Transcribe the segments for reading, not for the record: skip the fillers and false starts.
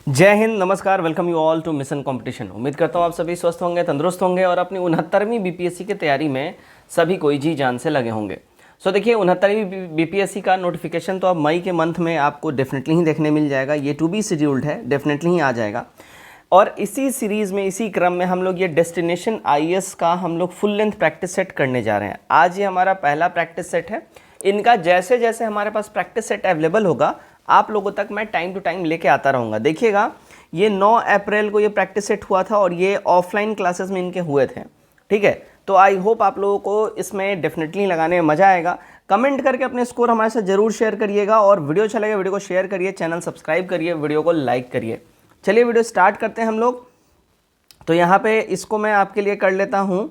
जय हिंद, नमस्कार, welcome you all to mission competition. उम्मीद करता हूँ आप सभी स्वस्थ होंगे, तंदुरुस्त होंगे और अपनी 69वीं बीपीएससी की तैयारी में सभी कोई जी जान से लगे होंगे। सो देखिए, 69वीं बीपीएससी का नोटिफिकेशन तो अब मई के मंथ में आपको डेफिनेटली ही देखने मिल जाएगा। ये टू बी शेड्यूल्ड है, डेफिनेटली ही आ जाएगा। और इसी सीरीज़ में, इसी क्रम में हम लोग ये डेस्टिनेशन आईएएस का हम लोग फुल लेंथ प्रैक्टिस सेट करने जा रहे हैं। आज ये हमारा पहला प्रैक्टिस सेट है। इनका जैसे जैसे हमारे पास प्रैक्टिस सेट अवेलेबल होगा आप लोगों तक मैं टाइम टू टाइम लेके आता रहूँगा। देखिएगा, ये 9 अप्रैल को ये प्रैक्टिस सेट हुआ था और ये ऑफलाइन क्लासेस में इनके हुए थे। ठीक है, तो आई होप आप लोगों को इसमें डेफिनेटली लगाने में मज़ा आएगा। कमेंट करके अपने स्कोर हमारे साथ जरूर शेयर करिएगा और वीडियो अच्छा लगे वीडियो को शेयर करिए, चैनल सब्सक्राइब करिए, वीडियो को लाइक करिए। चलिए वीडियो स्टार्ट करते हैं हम लोग। तो यहाँ पे इसको मैं आपके लिए कर लेता हूँ।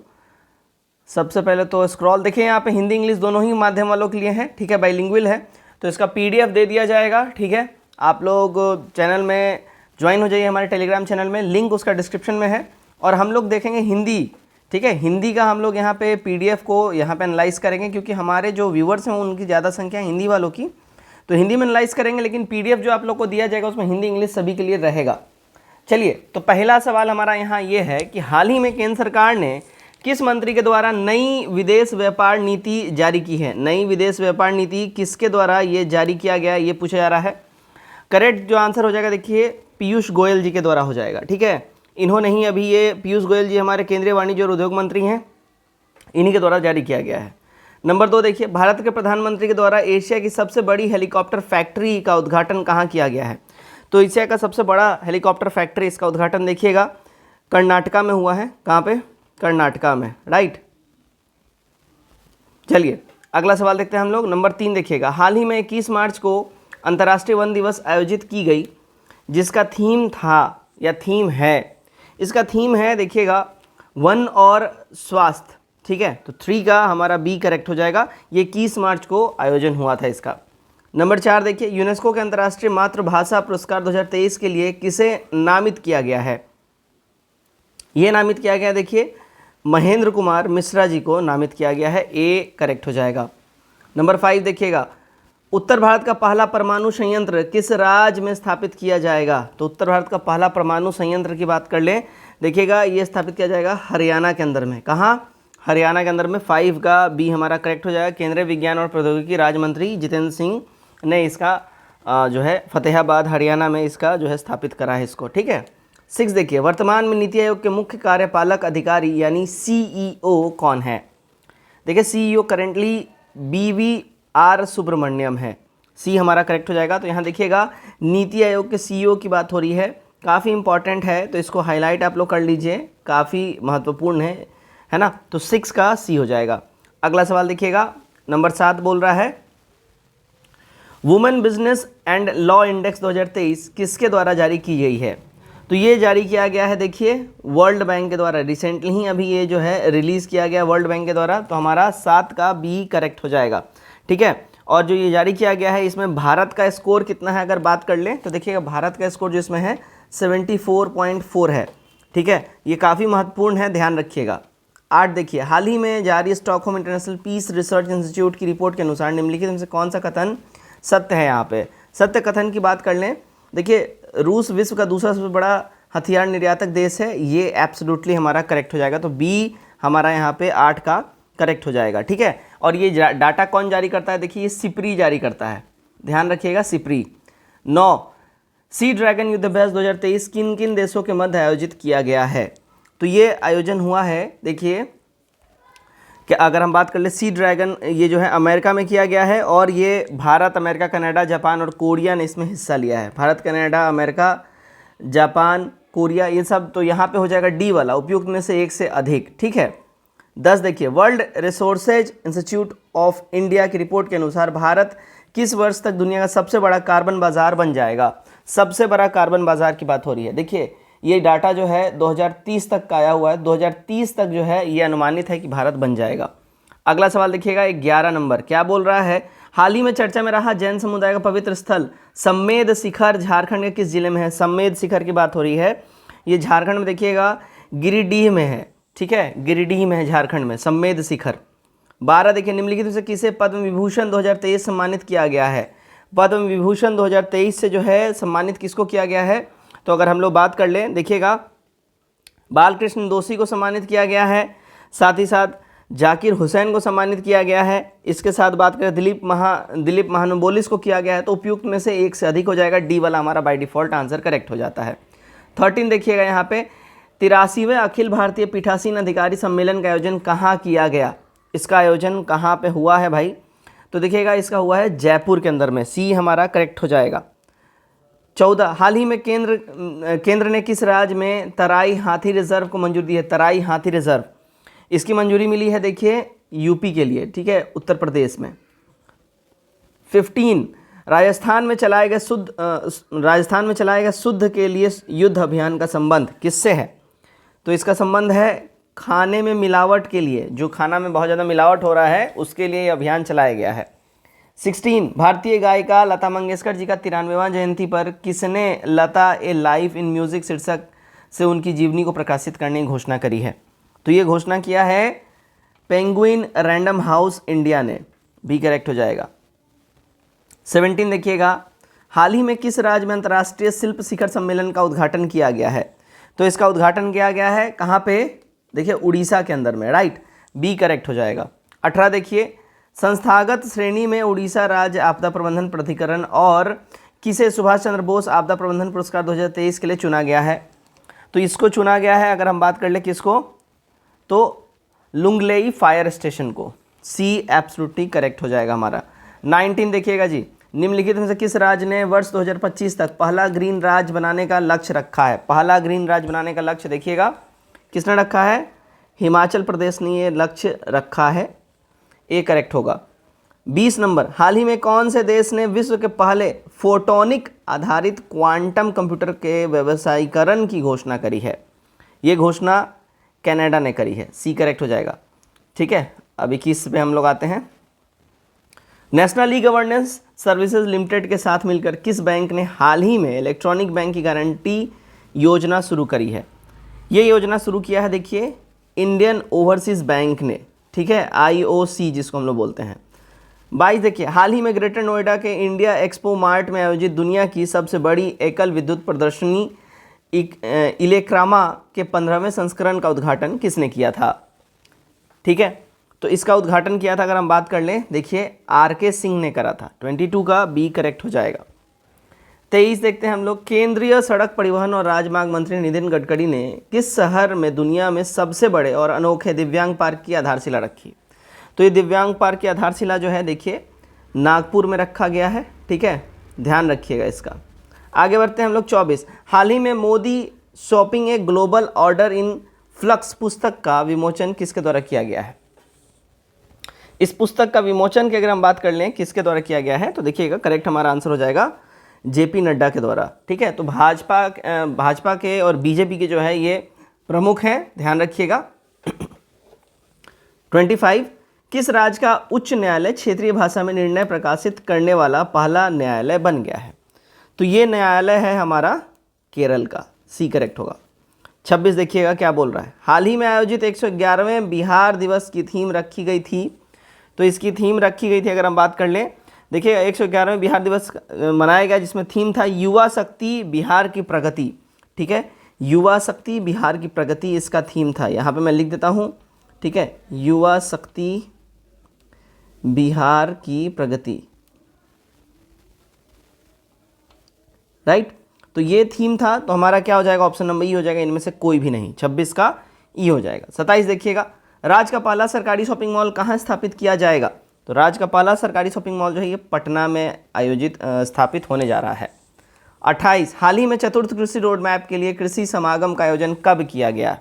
सबसे पहले तो स्क्रॉल देखिए, यहाँ पे हिंदी इंग्लिश दोनों ही माध्यम वालों के लिए है। ठीक है, बाइलिंगुअल है, तो इसका पीडीएफ दे दिया जाएगा। ठीक है, आप लोग चैनल में ज्वाइन हो जाइए, हमारे टेलीग्राम चैनल में, लिंक उसका डिस्क्रिप्शन में है। और हम लोग देखेंगे हिंदी। ठीक है, हिंदी का हम लोग यहाँ पे पीडीएफ को यहाँ पे एनालाइज करेंगे, क्योंकि हमारे जो व्यूवर्स हैं उनकी ज़्यादा संख्या है हिंदी वालों की, तो हिंदी में एनालाइज करेंगे। लेकिन पीडीएफ जो आप लोग को दिया जाएगा उसमें हिंदी इंग्लिश सभी के लिए रहेगा। चलिए, तो पहला सवाल हमारा यहाँ ये है कि हाल ही में केंद्र सरकार ने किस मंत्री के द्वारा नई विदेश व्यापार नीति जारी की है। नई विदेश व्यापार नीति किसके द्वारा ये जारी किया गया है, ये पूछा जा रहा है। करेक्ट जो आंसर हो जाएगा, देखिए, पीयूष गोयल जी के द्वारा हो जाएगा। ठीक है, इन्होंने ही अभी ये पीयूष गोयल जी हमारे केंद्रीय वाणिज्य और उद्योग मंत्री हैं, इन्हीं के द्वारा जारी किया गया है। नंबर 2 देखिए, भारत के प्रधानमंत्री के द्वारा एशिया की सबसे बड़ी हेलीकॉप्टर फैक्ट्री का उद्घाटन कहाँ किया गया है। तो एशिया का सबसे बड़ा हेलीकॉप्टर फैक्ट्री, इसका उद्घाटन देखिएगा कर्नाटका में हुआ है। कहाँ पे? कर्नाटका में, राइट। चलिए अगला सवाल देखते हैं हम लोग। नंबर 3 देखिएगा, हाल ही में 21 मार्च को अंतर्राष्ट्रीय वन दिवस आयोजित की गई, जिसका थीम था या थीम है, इसका थीम है देखिएगा वन और स्वास्थ्य। ठीक है, तो 3 का हमारा बी करेक्ट हो जाएगा। ये 21 मार्च को आयोजन हुआ था इसका। नंबर 4 देखिए, यूनेस्को के अंतर्राष्ट्रीय मातृभाषा पुरस्कार 2023 के लिए किसे नामित किया गया है। ये नामित किया गया, देखिए, महेंद्र कुमार मिश्रा जी को नामित किया गया है। ए करेक्ट हो जाएगा। नंबर 5 देखिएगा, उत्तर भारत का पहला परमाणु संयंत्र किस राज्य में स्थापित किया जाएगा। तो उत्तर भारत का पहला परमाणु संयंत्र की बात कर लें, देखिएगा ये स्थापित किया जाएगा हरियाणा के अंदर में। कहाँ? हरियाणा के अंदर में। 5 का बी हमारा करेक्ट हो जाएगा। केंद्रीय विज्ञान और प्रौद्योगिकी राज्य मंत्री जितेंद्र सिंह ने इसका जो है फतेहाबाद हरियाणा में इसका जो है स्थापित करा है इसको। ठीक है। 6 देखिए, वर्तमान में नीति आयोग के मुख्य कार्यपालक अधिकारी यानी सीईओ कौन है। देखिए, सीईओ करेंटली BVR सुब्रमण्यम है। सी हमारा करेक्ट हो जाएगा। तो यहाँ देखिएगा नीति आयोग के सीईओ की बात हो रही है, काफ़ी इंपॉर्टेंट है, तो इसको हाईलाइट आप लोग कर लीजिए, काफ़ी महत्वपूर्ण है ना। तो 6 का सी हो जाएगा। अगला सवाल देखिएगा, नंबर 7 बोल रहा है, women business and law index 2023 किसके द्वारा जारी की गई है। तो ये जारी किया गया है, देखिए, वर्ल्ड बैंक के द्वारा। रिसेंटली ही अभी ये जो है रिलीज़ किया गया वर्ल्ड बैंक के द्वारा। तो हमारा 7 का बी करेक्ट हो जाएगा। ठीक है, और जो ये जारी किया गया है इसमें भारत का स्कोर कितना है अगर बात कर लें तो देखिएगा भारत का स्कोर जो इसमें है 74.4 है। ठीक है, ये काफ़ी महत्वपूर्ण है, ध्यान रखिएगा। 8 देखिए, हाल ही में जारी Stockholm International Peace Research Institute की रिपोर्ट के अनुसार निम्नलिखित में से कौन सा कथन सत्य है। यहाँ पे सत्य कथन की बात कर लें, देखिए, रूस विश्व का दूसरा सबसे बड़ा हथियार निर्यातक देश है, ये एब्सोल्युटली हमारा करेक्ट हो जाएगा। तो बी हमारा यहाँ पे 8 का करेक्ट हो जाएगा। ठीक है, और ये डाटा कौन जारी करता है, देखिए, ये सिप्री जारी करता है, ध्यान रखिएगा, सिप्री। 9 सी ड्रैगन युद्ध अभ्यास 2023 किन किन देशों के मध्य आयोजित किया गया है। तो ये आयोजन हुआ है, देखिए, कि अगर हम बात कर ले सी ड्रैगन, ये जो है अमेरिका में किया गया है और ये भारत, अमेरिका, कनाडा, जापान और कोरिया ने इसमें हिस्सा लिया है। Bharat, Canada, America, Japan, Korea, ये सब। तो यहाँ पे हो जाएगा डी वाला, उपयुक्त में से एक से अधिक। ठीक है। 10 देखिए, world resources institute of India की रिपोर्ट के अनुसार भारत किस वर्ष तक दुनिया का सबसे बड़ा कार्बन बाजार बन जाएगा। सबसे बड़ा कार्बन बाजार की बात हो रही है। देखिए, ये डाटा जो है 2030 तक का आया हुआ है, 2030 तक जो है ये अनुमानित है कि भारत बन जाएगा। अगला सवाल देखिएगा, 11 नंबर, क्या बोल रहा है, हाल ही में चर्चा में रहा जैन समुदाय का पवित्र स्थल सम्मेद शिखर झारखंड के किस जिले में है। सम्मेद शिखर की बात हो रही है, ये झारखंड में देखिएगा गिरिडीह में है। ठीक है, गिरिडीह में है झारखंड में सम्मेद शिखर। 12 देखिए, निम्नलिखित में से किसे पद्म विभूषण 2023 सम्मानित किया गया है। पद्म विभूषण 2023 से जो है सम्मानित किसको किया गया है, तो अगर हम लोग बात कर लें, देखिएगा बालकृष्ण दोषी को सम्मानित किया गया है, साथ ही साथ जाकिर हुसैन को सम्मानित किया गया है। इसके साथ बात करें दिलीप महानुबोलिस को किया गया है। तो उपयुक्त में से एक से अधिक हो जाएगा, डी वाला हमारा बाय डिफॉल्ट आंसर करेक्ट हो जाता है। 13 देखिएगा यहाँ पे 83वें अखिल भारतीय पीठासीन अधिकारी सम्मेलन का आयोजन कहाँ किया गया? इसका आयोजन कहाँ पे हुआ है भाई? तो देखिएगा इसका हुआ है जयपुर के अंदर में, सी हमारा करेक्ट हो जाएगा। 14 हाल ही में केंद्र ने किस राज्य में तराई हाथी रिजर्व को मंजूरी दी है? तराई हाथी रिजर्व, इसकी मंजूरी मिली है देखिए यूपी के लिए, ठीक है, उत्तर प्रदेश में। 15 राजस्थान में चलाए गए शुद्ध के लिए युद्ध अभियान का संबंध किससे है? तो इसका संबंध है खाने में मिलावट के लिए, जो खाना में बहुत ज़्यादा मिलावट हो रहा है उसके लिए ये अभियान चलाया गया है। 16 भारतीय गायिका लता मंगेशकर जी का 93वां जयंती पर किसने लता ए लाइफ इन म्यूजिक शीर्षक से उनकी जीवनी को प्रकाशित करने की घोषणा करी है? तो ये घोषणा किया है पेंगुइन रैंडम हाउस इंडिया ने, भी करेक्ट हो जाएगा। 17 देखिएगा हाल ही में किस राज्य में अंतर्राष्ट्रीय शिल्प शिखर सम्मेलन का उद्घाटन किया गया है? तो इसका उद्घाटन किया गया है कहाँ पे? देखिए उड़ीसा के अंदर में, राइट, बी करेक्ट हो जाएगा। 18 देखिए संस्थागत श्रेणी में उड़ीसा राज्य आपदा प्रबंधन प्राधिकरण और किसे सुभाष चंद्र बोस आपदा प्रबंधन पुरस्कार 2023 के लिए चुना गया है? तो इसको चुना गया है, अगर हम बात कर ले किसको, तो लुंगलेई फायर स्टेशन को, सी एब्सोल्युटली करेक्ट हो जाएगा हमारा। 19 देखिएगा जी निम्नलिखित में से किस राज्य ने वर्ष 2025 तक पहला ग्रीन राज्य बनाने का लक्ष्य रखा है? पहला ग्रीन राज्य बनाने का लक्ष्य देखिएगा किसने रखा है? हिमाचल प्रदेश ने ये लक्ष्य रखा है, ए करेक्ट होगा। 20 नंबर हाल ही में कौन से देश ने विश्व के पहले फोटोनिक आधारित क्वांटम कंप्यूटर के व्यवसायीकरण की घोषणा करी है? ये घोषणा कनाडा ने करी है, सी करेक्ट हो जाएगा। ठीक है, अब 21 पे हम लोग आते हैं। National e governance services limited के साथ मिलकर किस बैंक ने हाल ही में इलेक्ट्रॉनिक बैंक की गारंटी योजना शुरू करी है? ये योजना शुरू किया है देखिए इंडियन ओवरसीज बैंक ने, ठीक है, IOC जिसको हम लोग बोलते हैं। 22 देखिए हाल ही में ग्रेटर नोएडा के इंडिया एक्सपो मार्ट में आयोजित दुनिया की सबसे बड़ी एकल विद्युत प्रदर्शनी इलेक्रामा के 15वें संस्करण का उद्घाटन किसने किया था? ठीक है, तो इसका उद्घाटन किया था अगर हम बात कर लें, देखिए RK सिंह ने करा था। 22 का बी करेक्ट हो जाएगा। 23 देखते हैं हम लोग केंद्रीय सड़क परिवहन और राजमार्ग मंत्री नितिन गडकरी ने किस शहर में दुनिया में सबसे बड़े और अनोखे दिव्यांग पार्क की आधारशिला रखी? तो ये दिव्यांग पार्क की आधारशिला जो है देखिए नागपुर में रखा गया है, ठीक है, ध्यान रखिएगा इसका। आगे बढ़ते हैं हम लोग। 24 हाल ही में Modi shopping a global order in flux पुस्तक का विमोचन किसके द्वारा किया गया है? इस पुस्तक का विमोचन की अगर हम बात कर लें किसके द्वारा किया गया है, तो देखिएगा करेक्ट हमारा आंसर हो जाएगा JP नड्डा के द्वारा। ठीक है, तो भाजपा के और BJP के जो है ये प्रमुख हैं, ध्यान रखिएगा। 25 किस राज्य का उच्च न्यायालय क्षेत्रीय भाषा में निर्णय प्रकाशित करने वाला पहला न्यायालय बन गया है? तो ये न्यायालय है हमारा केरल का, सी करेक्ट होगा। 26 देखिएगा क्या बोल रहा है, हाल ही में आयोजित 111वें बिहार दिवस की थीम रखी गई थी। तो इसकी थीम रखी गई थी अगर हम बात कर लें, देखिए 111वें बिहार दिवस मनाया गया जिसमें थीम था युवा शक्ति बिहार की प्रगति। ठीक है, युवा शक्ति बिहार की प्रगति इसका थीम था, यहाँ पे मैं लिख देता हूँ। ठीक है, युवा शक्ति बिहार की प्रगति, राइट। तो ये थीम था, तो हमारा क्या हो जाएगा, ऑप्शन नंबर ई हो जाएगा, इनमें से कोई भी नहीं, 26 का ई हो जाएगा। 27 देखिएगा राज्य का पहला सरकारी शॉपिंग मॉल कहाँ स्थापित किया जाएगा? तो राज्य का पहला सरकारी शॉपिंग मॉल जो है ये पटना में आयोजित स्थापित होने जा रहा है। 28 हाल ही में चतुर्थ कृषि रोड मैप के लिए कृषि समागम का आयोजन कब किया गया?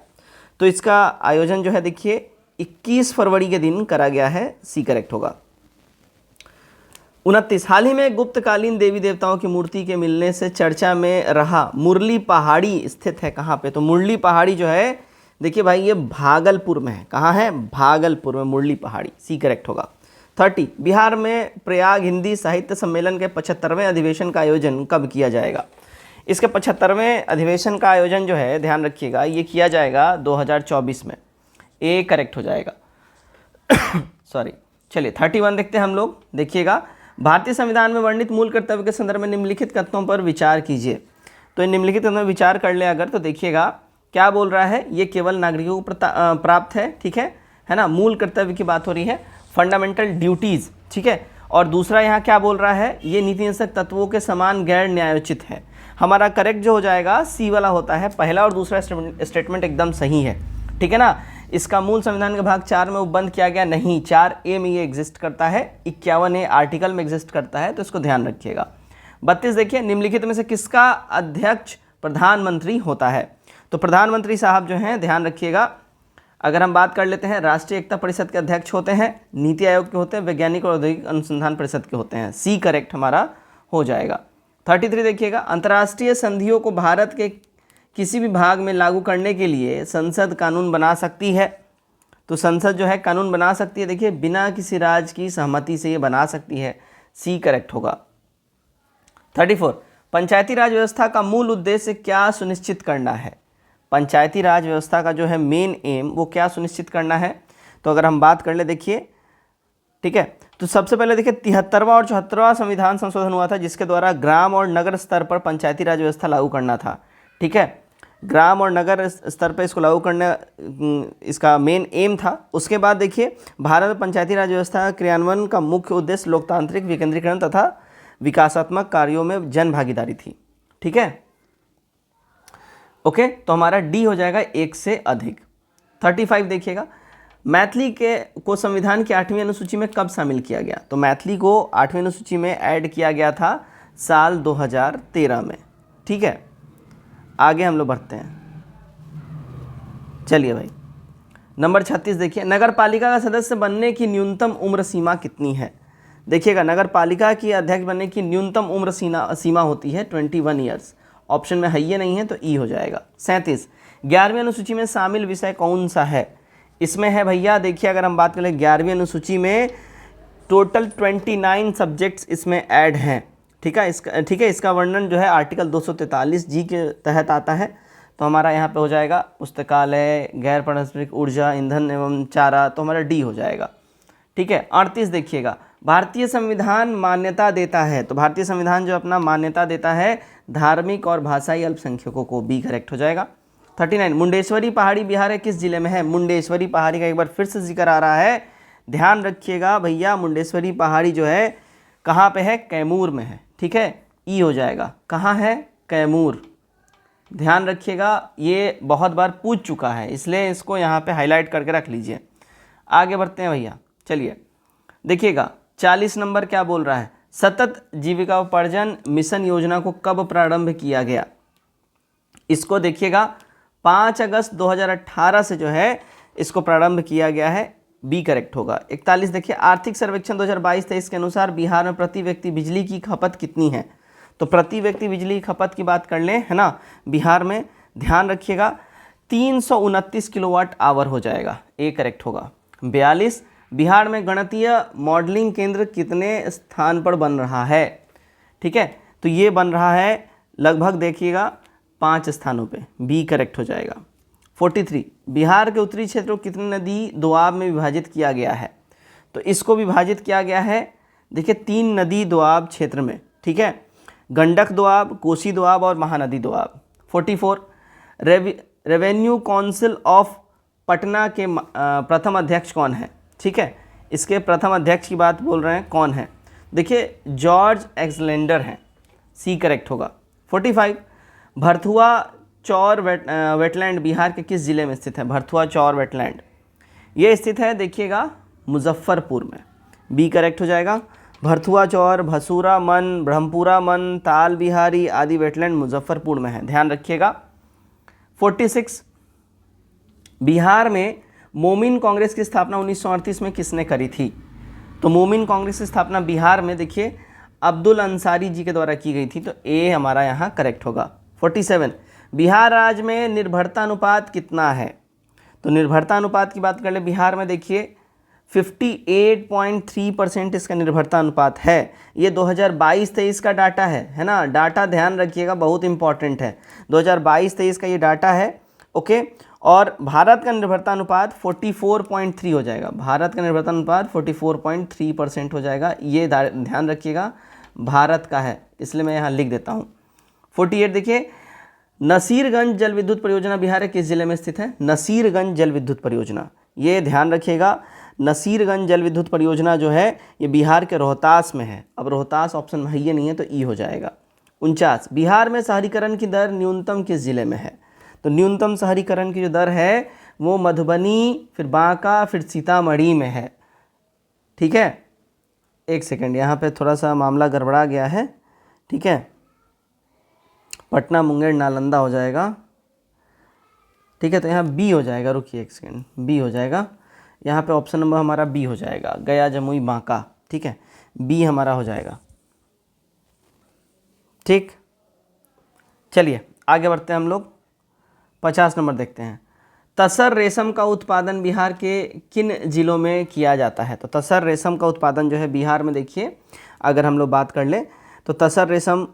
तो इसका आयोजन जो है देखिए 21 फरवरी के दिन करा गया है, सी करेक्ट होगा। 29 हाल ही में गुप्तकालीन देवी देवताओं की मूर्ति के मिलने से चर्चा में रहा मुरली पहाड़ी स्थित है कहाँ पे? तो मुरली पहाड़ी जो है देखिए भाई ये भागलपुर में है। कहाँ है? भागलपुर में मुरली पहाड़ी, सी करेक्ट होगा। 30 बिहार में प्रयाग हिंदी साहित्य सम्मेलन के 75वें अधिवेशन का आयोजन कब किया जाएगा? इसके 75वें अधिवेशन का आयोजन जो है ध्यान रखिएगा ये किया जाएगा 2024 में, ए करेक्ट हो जाएगा। सॉरी, चलिए 31 देखते हैं हम लोग। देखिएगा भारतीय संविधान में वर्णित मूल कर्तव्य के संदर्भ में निम्नलिखित कथनों पर विचार कीजिए। तो इन निम्नलिखित में विचार कर ले अगर, तो देखिएगा क्या बोल रहा है, ये केवल नागरिकों को प्राप्त है, ठीक है ना, मूल कर्तव्य की बात हो रही है, फंडामेंटल ड्यूटीज़, ठीक है। और दूसरा यहाँ क्या बोल रहा है, ये नीति निषेधक तत्वों के समान गैर न्यायोचित है। हमारा करेक्ट जो हो जाएगा सी वाला होता है, पहला और दूसरा स्टेटमेंट एकदम सही है, ठीक है ना। इसका मूल संविधान के भाग 4 में उपबंध किया गया नहीं, 4A में ये एग्जिस्ट करता है, 51A आर्टिकल में एग्जिस्ट करता है, तो इसको ध्यान रखिएगा। 32 देखिए, निम्नलिखित में से किसका अध्यक्ष प्रधानमंत्री होता है। तो प्रधानमंत्री साहब जो हैं, ध्यान रखिएगा, अगर हम बात कर लेते हैं, राष्ट्रीय एकता परिषद के अध्यक्ष होते हैं, नीति आयोग के होते हैं, वैज्ञानिक और औद्योगिक अनुसंधान परिषद के होते हैं। सी करेक्ट हमारा हो जाएगा। 33 देखिएगा, अंतर्राष्ट्रीय संधियों को भारत के किसी भी भाग में लागू करने के लिए संसद कानून बना सकती है। तो संसद जो है कानून बना सकती है, देखिए बिना किसी राज्य की सहमति से ये बना सकती है। सी करेक्ट होगा। 34, पंचायती राज व्यवस्था का मूल उद्देश्य क्या सुनिश्चित करना है। पंचायती राज व्यवस्था का जो है मेन एम वो क्या सुनिश्चित करना है। तो अगर हम बात कर ले, देखिए ठीक है, तो सबसे पहले देखिए 73वां और 74वां संविधान संशोधन हुआ था, जिसके द्वारा ग्राम और नगर स्तर पर पंचायती राज व्यवस्था लागू करना था, ठीक है। ग्राम और नगर स्तर पर इसको लागू करने इसका मेन एम था। उसके बाद देखिए भारत में पंचायती राज व्यवस्था क्रियान्वयन का मुख्य उद्देश्य लोकतांत्रिक विकेंद्रीकरण तथा विकासात्मक कार्यों में जन भागीदारी थी, ठीक है। ओके, तो हमारा डी हो जाएगा 1 से अधिक। 35 देखिएगा, मैथिली को संविधान की 8वीं अनुसूची में कब शामिल किया गया। तो मैथिली को 8वीं अनुसूची में ऐड किया गया था साल 2013 में, ठीक है। आगे हम लोग बढ़ते हैं, चलिए भाई। नंबर 36 देखिए, नगर पालिका का सदस्य बनने की न्यूनतम उम्र सीमा कितनी है। देखिएगा, नगर पालिका की अध्यक्ष बनने की न्यूनतम उम्र सीमा होती है 21 ईयर्स। ऑप्शन में है ये नहीं है, तो ई हो जाएगा। 37, 11वीं अनुसूची में शामिल विषय कौन सा है। इसमें है भैया, देखिए अगर हम बात करें 11वीं अनुसूची में टोटल 29 सब्जेक्ट्स इसमें ऐड हैं, ठीक है। इसका वर्णन जो है आर्टिकल 243 जी के तहत आता है। तो हमारा यहाँ पे हो जाएगा पुस्तकालय, गैर पारस्परिक ऊर्जा, ईंधन एवं चारा, तो हमारा डी हो जाएगा, ठीक है। 38 देखिएगा, भारतीय संविधान मान्यता देता है। तो भारतीय संविधान जो अपना मान्यता देता है धार्मिक और भाषाई अल्पसंख्यकों को, बी करेक्ट हो जाएगा। 39, मुंडेश्वरी पहाड़ी बिहार के किस जिले में है। मुंडेश्वरी पहाड़ी का एक बार फिर से जिक्र आ रहा है, ध्यान रखिएगा भैया। मुंडेश्वरी पहाड़ी जो है कहाँ पे है, कैमूर में है, ठीक है। ई हो जाएगा, कहाँ है, कैमूर, ध्यान रखिएगा। ये बहुत बार पूछ चुका है, इसलिए इसको यहाँ पे हाईलाइट करके रख लीजिए। आगे बढ़ते हैं भैया, चलिए देखिएगा 40 नंबर क्या बोल रहा है, सतत जीविकोपार्जन मिशन योजना को कब प्रारंभ किया गया। इसको देखिएगा 5 अगस्त 2018 से जो है इसको प्रारंभ किया गया है, बी करेक्ट होगा। 41 देखिए, आर्थिक सर्वेक्षण 2022-23 के अनुसार बिहार में प्रति व्यक्ति बिजली की खपत कितनी है। तो प्रति व्यक्ति बिजली की खपत की बात कर लें, है ना, बिहार में ध्यान रखिएगा 329 किलोवाट आवर हो जाएगा, ए करेक्ट होगा। 42, बिहार में गणितीय मॉडलिंग केंद्र कितने स्थान पर बन रहा है, ठीक है। तो ये बन रहा है लगभग देखिएगा 5 स्थानों पे, बी करेक्ट हो जाएगा। 43, बिहार के उत्तरी क्षेत्र को कितने नदी दोआब में विभाजित किया गया है। तो इसको विभाजित किया गया है देखिए 3 नदी दोआब क्षेत्र में, ठीक है, गंडक दोआब, कोसी दोआब और Mahanadi Doab. 44, revenue council of Patna के प्रथम अध्यक्ष कौन है, ठीक है। इसके प्रथम अध्यक्ष की बात बोल रहे हैं, कौन है, देखिए जॉर्ज एक्सलेंडर हैं, सी करेक्ट होगा। 45, भरथुआ चौर वेटलैंड बिहार के किस जिले में स्थित है। भरथुआ चौर वेटलैंड ये स्थित है देखिएगा मुजफ्फरपुर में, बी करेक्ट हो जाएगा। भरथुआ चौर, भसूरा मन, ब्रह्मपुरा मन, ताल बिहारी आदि वेटलैंड मुजफ्फरपुर में है, ध्यान रखिएगा। 46, बिहार में मोमिन कांग्रेस की स्थापना 1938 में किसने करी थी। तो मोमिन कांग्रेस की स्थापना बिहार में देखिए अब्दुल अंसारी जी के द्वारा की गई थी, तो ए हमारा यहाँ करेक्ट होगा। 47, बिहार राज्य में निर्भरता अनुपात कितना है। तो निर्भरता अनुपात की बात कर ले, बिहार में देखिए 58.3% इसका निर्भरता अनुपात है। ये 2022-23 का डाटा है ना, डाटा ध्यान रखिएगा, बहुत इंपॉर्टेंट है। 2022-23 का ये डाटा है, ओके। और भारत का निर्भरता अनुपात 44.3 हो जाएगा। भारत का निर्भरता अनुपात 44.3% हो जाएगा, ये ध्यान रखिएगा, भारत का है, इसलिए मैं यहाँ लिख देता हूँ। 48 देखिए, नसीरगंज जल विद्युत परियोजना बिहार के किस जिले में स्थित है? नसीरगंज जल विद्युत परियोजना, ये ध्यान रखिएगा, नसीरगंज जल विद्युत परियोजना जो है ये बिहार के रोहतास में है। अब रोहतास ऑप्शन में ये नहीं है तो ई हो जाएगा। 49, बिहार में शहरीकरण की दर न्यूनतम किस जिले में है? तो न्यूनतम शहरीकरण की जो दर है वो मधुबनी, फिर बांका, फिर सीतामढ़ी में है। ठीक है, एक सेकंड, यहाँ पे थोड़ा सा मामला गड़बड़ा गया है। ठीक है, पटना, मुंगेर, नालंदा हो जाएगा। ठीक है, तो यहाँ बी हो जाएगा, रुकिए एक सेकंड, बी हो जाएगा। यहाँ पे ऑप्शन नंबर हमारा बी हो जाएगा, गया, जमुई, बांका। ठीक है, बी हमारा हो जाएगा। ठीक, चलिए आगे बढ़ते हैं हम लोग। 50 नंबर देखते हैं। तसर रेशम का उत्पादन बिहार के किन जिलों में किया जाता है? तो तसर रेशम का उत्पादन जो है बिहार में, देखिए अगर हम लोग बात कर लें तो तसर रेशम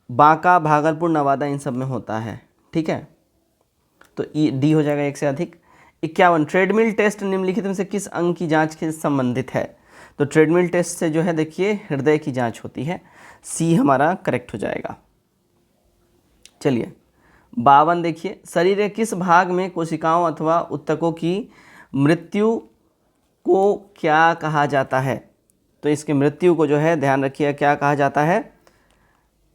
बांका, भागलपुर, नवादा इन सब में होता है। ठीक है, तो डी हो जाएगा, एक से अधिक। 51, ट्रेडमिल टेस्ट निम्नलिखित में से किस अंग की जांच के संबंधित है? तो ट्रेडमिल टेस्ट से जो है देखिए हृदय की जांच होती है, सी हमारा करेक्ट हो जाएगा। चलिए 52 देखिए, शरीर के किस भाग में कोशिकाओं अथवा ऊतकों की मृत्यु को क्या कहा जाता है? तो इसकी मृत्यु को जो है ध्यान रखिए क्या कहा जाता है?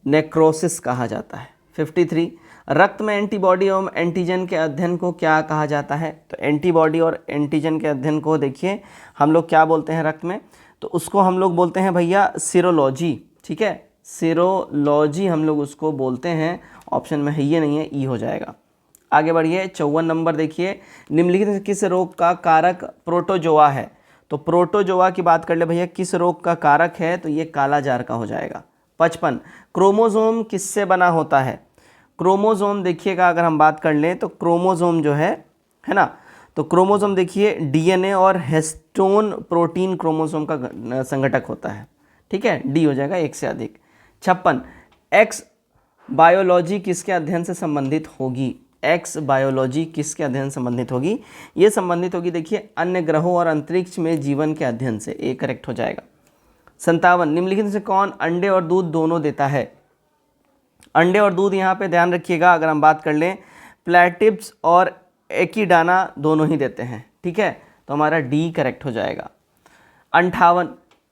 नेक्रोसिस कहा जाता है। 53, रक्त में एंटीबॉडी एवं एंटीजन के अध्ययन को क्या कहा जाता है? तो एंटीबॉडी और एंटीजन के अध्ययन को देखिए हम लोग क्या बोलते हैं रक्त में? तो उसको हम लोग बोलते हैं भैया सीरोलॉजी। ठीक है, सीरोलॉजी हम लोग उसको बोलते हैं। ऑप्शन में है ये नहीं है, ई हो जाएगा। आगे बढ़िए 54 नंबर देखिए, निम्नलिखित में किस रोग का कारक प्रोटोजोआ है? तो प्रोटोजोआ की बात कर ले भैया, किस रोग का कारक है? तो ये कालाजार का हो जाएगा। 55, क्रोमोसोम किससे बना होता है? क्रोमोसोम देखिएगा अगर हम बात कर लें तो क्रोमोसोम जो है ना, तो क्रोमोसोम देखिए डीएनए और हिस्टोन प्रोटीन क्रोमोसोम का संघटक होता है। ठीक है, डी हो जाएगा, एक से अधिक। 56, एक्स बायोलॉजी किसके अध्ययन से संबंधित होगी? एक्स बायोलॉजी किसके अध्ययन से संबंधित होगी? ये संबंधित होगी देखिए अन्य ग्रहों और अंतरिक्ष में जीवन के अध्ययन से, ए करेक्ट हो जाएगा। 57, निम्नलिखित में से कौन अंडे और दूध दोनों देता है? अंडे और दूध यहाँ पे ध्यान रखिएगा अगर हम बात कर लें प्लेटिप्स और एकिडाना दोनों ही देते हैं। ठीक है, तो हमारा डी करेक्ट हो जाएगा। 58,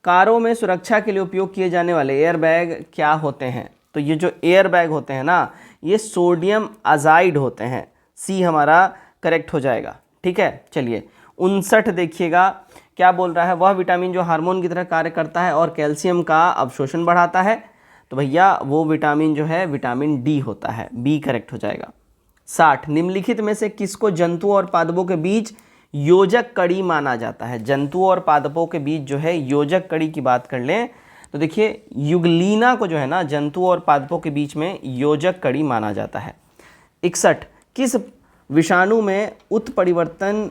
कारों में सुरक्षा के लिए उपयोग किए जाने वाले एयर बैग क्या होते हैं? तो ये जो एयर बैग होते हैं ना, ये सोडियम अजाइड होते हैं, सी हमारा करेक्ट हो जाएगा। ठीक है, चलिए 59 देखिएगा क्या बोल रहा है? वह विटामिन जो हार्मोन की तरह कार्य करता है और कैल्शियम का अवशोषण बढ़ाता है, तो भैया वो विटामिन जो है विटामिन डी होता है, बी करेक्ट हो जाएगा। 60, निम्नलिखित में से किसको जंतुओं और पादपों के बीच योजक कड़ी माना जाता है? जंतुओं और पादपों के बीच जो है योजक कड़ी की बात कर लें तो देखिए युगलीना को जो है ना जंतुओं और पादपों के बीच में योजक कड़ी माना जाता है। 61, किस विषाणु में उत्परिवर्तन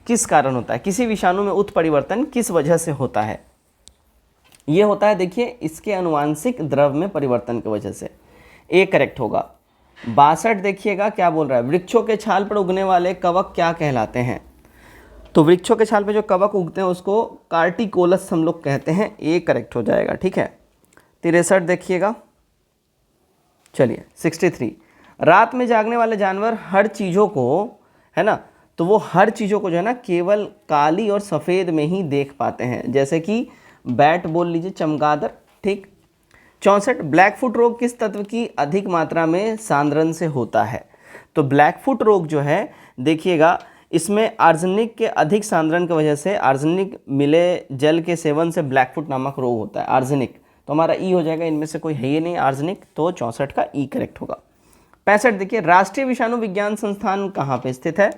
किस कारण होता है? किसी विषाणु में उत्परिवर्तन किस वजह से होता है? ये होता है देखिए इसके अनुवांशिक द्रव्य में परिवर्तन की वजह से, ए करेक्ट होगा। 62 देखिएगा क्या बोल रहा है? वृक्षों के छाल पर उगने वाले कवक क्या कहलाते हैं? तो वृक्षों के छाल पे जो कवक उगते हैं उसको कार्टिकोलस हम लोग कहते हैं, ए करेक्ट हो जाएगा। ठीक है, 63 देखिएगा। चलिए 63, रात में जागने वाले जानवर हर चीज़ों को है ना, तो वो हर चीज़ों को जो है ना केवल काली और सफ़ेद में ही देख पाते हैं, जैसे कि बैट बोल लीजिए, चमगादड़। ठीक। 64, ब्लैकफुट रोग किस तत्व की अधिक मात्रा में सांद्रण से होता है? तो ब्लैकफुट रोग जो है देखिएगा इसमें आर्सेनिक के अधिक सांद्रण की वजह से, आर्सेनिक मिले जल के सेवन से ब्लैकफुट नामक रोग होता है। आर्सेनिक तो हमारा ई हो जाएगा, इनमें से कोई है ही नहीं आर्सेनिक, तो 64 का ई करेक्ट होगा। 65 देखिए, राष्ट्रीय विषाणु विज्ञान संस्थान कहाँ पे स्थित है?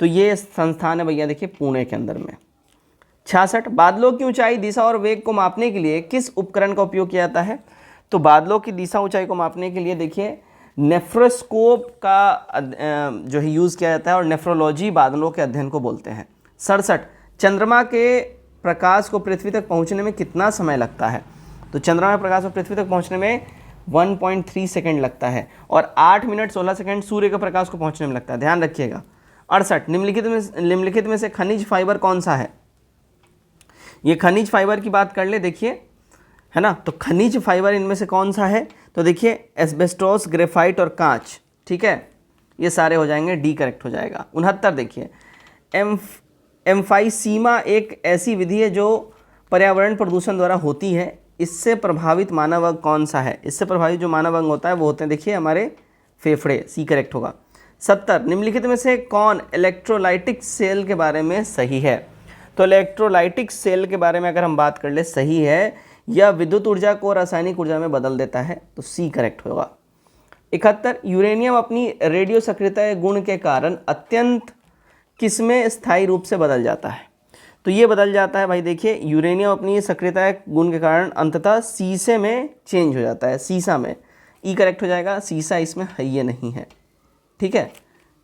तो ये संस्थान है भैया देखिए पुणे के अंदर में। 66, बादलों की ऊंचाई, दिशा और वेग को मापने के लिए किस उपकरण का उपयोग किया जाता है? तो बादलों की दिशा ऊंचाई को मापने के लिए देखिए नेफ्रोस्कोप का जो है यूज़ किया जाता है, और नेफ्रोलॉजी बादलों के अध्ययन को बोलते हैं। 67, चंद्रमा के प्रकाश को पृथ्वी तक पहुंचने में कितना समय लगता है? तो चंद्रमा में प्रकाश को पृथ्वी तक पहुंचने में 1.3 सेकेंड लगता है, और 8 मिनट 16 सेकेंड सूर्य के प्रकाश को पहुंचने में लगता है, ध्यान रखिएगा। 68, निम्नलिखित में से खनिज फाइबर कौन सा है? ये खनिज फाइबर की बात कर ले देखिए, है ना, तो खनिज फाइबर इनमें से कौन सा है? तो देखिए एस्बेस्टोस, ग्रेफाइट और कांच। ठीक। ठीक है, ये सारे हो जाएंगे, डी करेक्ट हो जाएगा। 69 देखिए, एम्फाइसीमा एक ऐसी विधि है जो पर्यावरण प्रदूषण द्वारा होती है, इससे प्रभावित मानव अंग कौन सा है? इससे प्रभावित जो मानव अंग होता है वो होते हैं, देखिए हमारे फेफड़े, सी करेक्ट होगा। 70 निम्नलिखित में से कौन इलेक्ट्रोलाइटिक सेल के बारे में सही है? तो इलेक्ट्रोलाइटिक सेल के बारे में अगर हम बात कर ले, सही है, यह विद्युत ऊर्जा को रासायनिक ऊर्जा में बदल देता है, तो सी करेक्ट होगा। 71 यूरेनियम अपनी रेडियो सक्रियता गुण के कारण अत्यंत किसमें स्थायी रूप से बदल जाता है? तो ये बदल जाता है भाई, देखिए यूरेनियम अपनी सक्रियता गुण के कारण अंततः सीसे में चेंज हो जाता है, सीसा में, ई करेक्ट हो जाएगा, सीसा इसमें है ये नहीं है, ठीक है।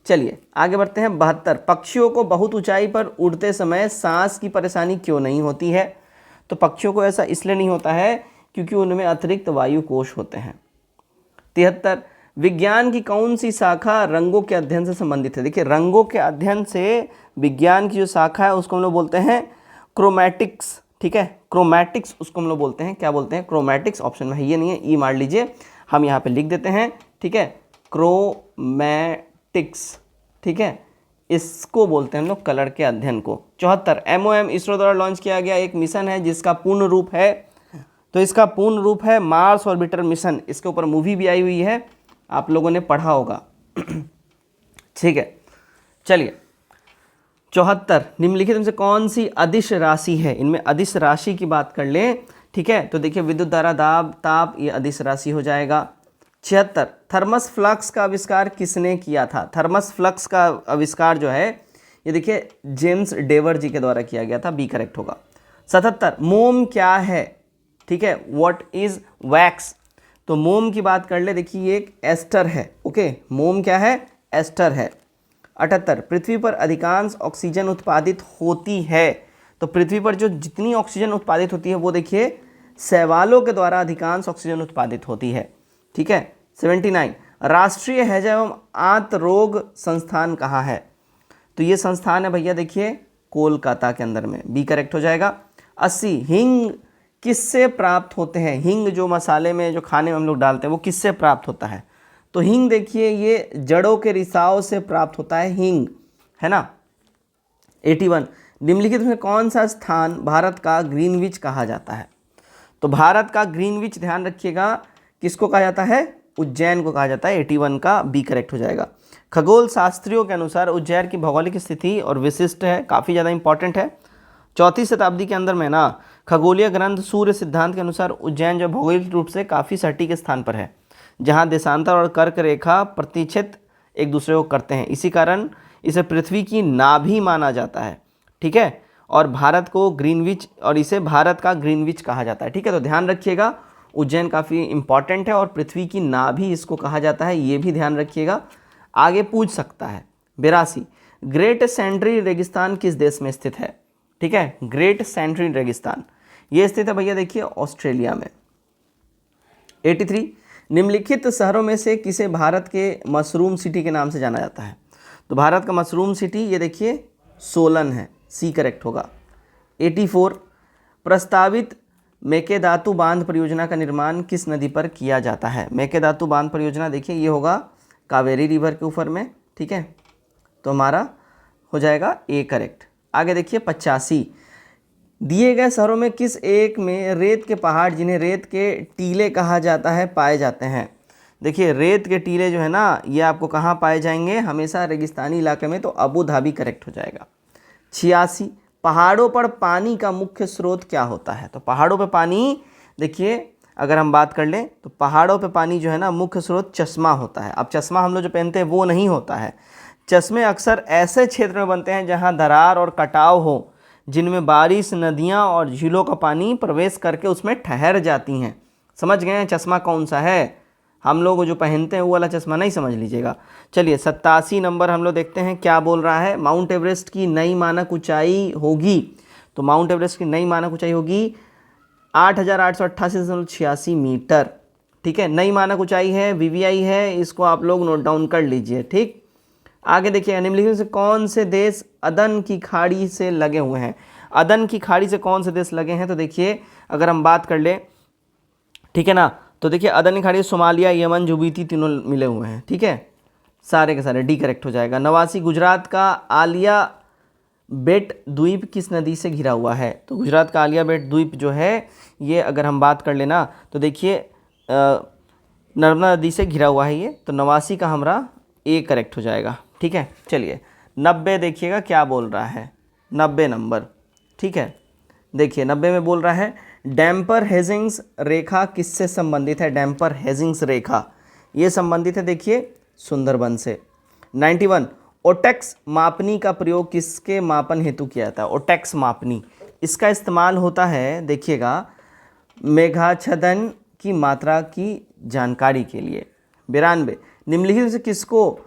चलिए आगे बढ़ते हैं। 72 पक्षियों को बहुत ऊंचाई पर उड़ते समय सांस की परेशानी क्यों नहीं होती है? तो पक्षियों को ऐसा इसलिए नहीं होता है क्योंकि उनमें अतिरिक्त वायु कोश होते हैं। 73 विज्ञान की कौन सी शाखा रंगों के अध्ययन से संबंधित है? देखिए रंगों के अध्ययन से विज्ञान की जो शाखा है उसको हम लोग बोलते हैं क्रोमैटिक्स, ठीक है, क्रोमैटिक्स उसको हम लोग बोलते हैं, क्या बोलते हैं? क्रोमैटिक्स। ऑप्शन में है ये नहीं है, ई मार लीजिए, हम यहाँ पे लिख देते हैं, ठीक है, क्रोमैटिक्स, ठीक है, इसको बोलते हैं हम लोग कलर के अध्ययन को। 74 MOM इसरो द्वारा लॉन्च किया गया एक मिशन है जिसका पूर्ण रूप है, तो इसका पूर्ण रूप है मार्स ऑर्बिटर मिशन। इसके ऊपर मूवी भी आई हुई है, आप लोगों ने पढ़ा होगा, ठीक है। चलिए 74 निम्नलिखित में से कौन सी अदिश राशि है? इनमें अदिश राशि की बात कर लें, ठीक है, तो देखिए विद्युत धारा, दाब, ताप, ये अदिश राशि हो जाएगा। 76 थर्मस फ्लक्स का आविष्कार किसने किया था? थर्मस फ्लक्स का आविष्कार जो है ये देखिए जेम्स डेवर जी के द्वारा किया गया था, बी करेक्ट होगा। 77 मोम क्या है? ठीक है, व्हाट इज वैक्स? तो मोम की बात कर ले, देखिए ये एक एस्टर है, ओके, मोम क्या है? एस्टर है। 78 पृथ्वी पर अधिकांश ऑक्सीजन उत्पादित होती है, तो पृथ्वी पर जो जितनी ऑक्सीजन उत्पादित होती है वो देखिए शैवालों के द्वारा अधिकांश ऑक्सीजन उत्पादित होती है, ठीक है। 79 राष्ट्रीय हैजा एवं आंत रोग संस्थान कहाँ है? तो ये संस्थान है भैया देखिए कोलकाता के अंदर में, बी करेक्ट हो जाएगा। 80 हिंग किससे प्राप्त होते हैं? हिंग जो मसाले में जो खाने में हम लोग डालते हैं वो किससे प्राप्त होता है? तो हिंग देखिए ये जड़ों के रिसाव से प्राप्त होता है हिंग, है ना। 81 निम्नलिखित में कौन सा स्थान भारत का ग्रीनविच कहा जाता है? तो भारत का ग्रीनविच ध्यान रखिएगा किसको कहा जाता है? उज्जैन को कहा जाता है। 81 का बी करेक्ट हो जाएगा। खगोल शास्त्रियों के अनुसार उज्जैन की भौगोलिक स्थिति और विशिष्ट है, काफ़ी ज़्यादा इंपॉर्टेंट है। 4वीं शताब्दी के अंदर में ना खगोलीय ग्रंथ सूर्य सिद्धांत के अनुसार उज्जैन जो भौगोलिक रूप से काफ़ी सटीक स्थान पर है, जहाँ देशांतर और कर्क रेखा प्रतिच्छेद एक दूसरे को करते हैं, इसी कारण इसे पृथ्वी की नाभि माना जाता है, ठीक है। और भारत को ग्रीनविच, और इसे भारत का ग्रीनविच कहा जाता है, ठीक है। तो ध्यान रखिएगा उज्जैन काफ़ी इंपॉर्टेंट है और पृथ्वी की नाभि इसको कहा जाता है, ये भी ध्यान रखिएगा, आगे पूछ सकता है। 82 ग्रेट सैंड्री रेगिस्तान किस देश में स्थित है? ठीक है, ग्रेट सैंड्री रेगिस्तान ये स्थित है भैया देखिए ऑस्ट्रेलिया में। 83 निम्नलिखित शहरों में से किसे भारत के मशरूम सिटी के नाम से जाना जाता है? तो भारत का मशरूम सिटी ये देखिए सोलन है, सी करेक्ट होगा। 84 प्रस्तावित मेकेदातु बांध परियोजना का निर्माण किस नदी पर किया जाता है? मेकेदातु बांध परियोजना देखिए ये होगा कावेरी रिवर के ऊपर में, ठीक है, तो हमारा हो जाएगा ए करेक्ट। आगे देखिए 85 दिए गए शहरों में किस एक में रेत के पहाड़ जिन्हें रेत के टीले कहा जाता है पाए जाते हैं? देखिए रेत के टीले जो है ना ये आपको कहाँ पाए जाएंगे? हमेशा रेगिस्तानी इलाके में, तो अबू धाबी करेक्ट हो जाएगा। 86 पहाड़ों पर पानी का मुख्य स्रोत क्या होता है? तो पहाड़ों पर पानी देखिए अगर हम बात कर लें तो पहाड़ों पे पानी जो है ना मुख्य स्रोत चश्मा होता है। अब चश्मा हम लोग जो पहनते हैं वो नहीं होता है, चश्मे अक्सर ऐसे क्षेत्र में बनते हैं जहाँ दरार और कटाव हो, जिनमें बारिश, नदियाँ और झीलों का पानी प्रवेश करके उसमें ठहर जाती हैं। समझ गए हैं चश्मा कौन सा है? हम लोग जो पहनते हैं वो वाला चश्मा नहीं समझ लीजिएगा। चलिए 87 नंबर हम लोग देखते हैं क्या बोल रहा है। माउंट एवरेस्ट की नई मानक ऊंचाई होगी, तो माउंट एवरेस्ट की नई मानक ऊंचाई होगी 8,888.86 मीटर, ठीक है, नई मानक ऊंचाई है, वीवीआई है, इसको आप लोग नोट डाउन कर लीजिए, ठीक। आगे देखिए निम्नलिखित से कौन से देश अदन की खाड़ी से लगे हुए हैं? अदन की खाड़ी से कौन से देश लगे हैं? तो देखिए अगर हम बात कर ले, ठीक है ना, तो देखिए अदन की खाड़ी सोमालिया, यमन, जुबीती तीनों मिले हुए हैं, ठीक है। सारे के सारे डी करेक्ट हो जाएगा। 89 गुजरात का आलिया बेट द्वीप किस नदी से घिरा हुआ है? तो गुजरात का आलिया बेट द्वीप जो है ये अगर हम बात कर लेना तो देखिए नर्मदा नदी से घिरा हुआ है ये, तो 89 का हमारा ए करेक्ट हो जाएगा। ठीक है, चलिए 90 देखिएगा क्या बोल रहा है, 90 नंबर। ठीक है, देखिए 90 में बोल रहा है डैम्पर हेजिंग्स रेखा किससे संबंधित है? डैम्पर हेजिंग्स रेखा ये संबंधित है देखिए सुंदरबन से। 91 ओटेक्स मापनी का प्रयोग किसके मापन हेतु किया जाता है? ओटेक्स मापनी इसका इस्तेमाल होता है देखिएगा मेघाच्छादन की मात्रा की जानकारी के लिए। 92 निम्नलिखित में से किसको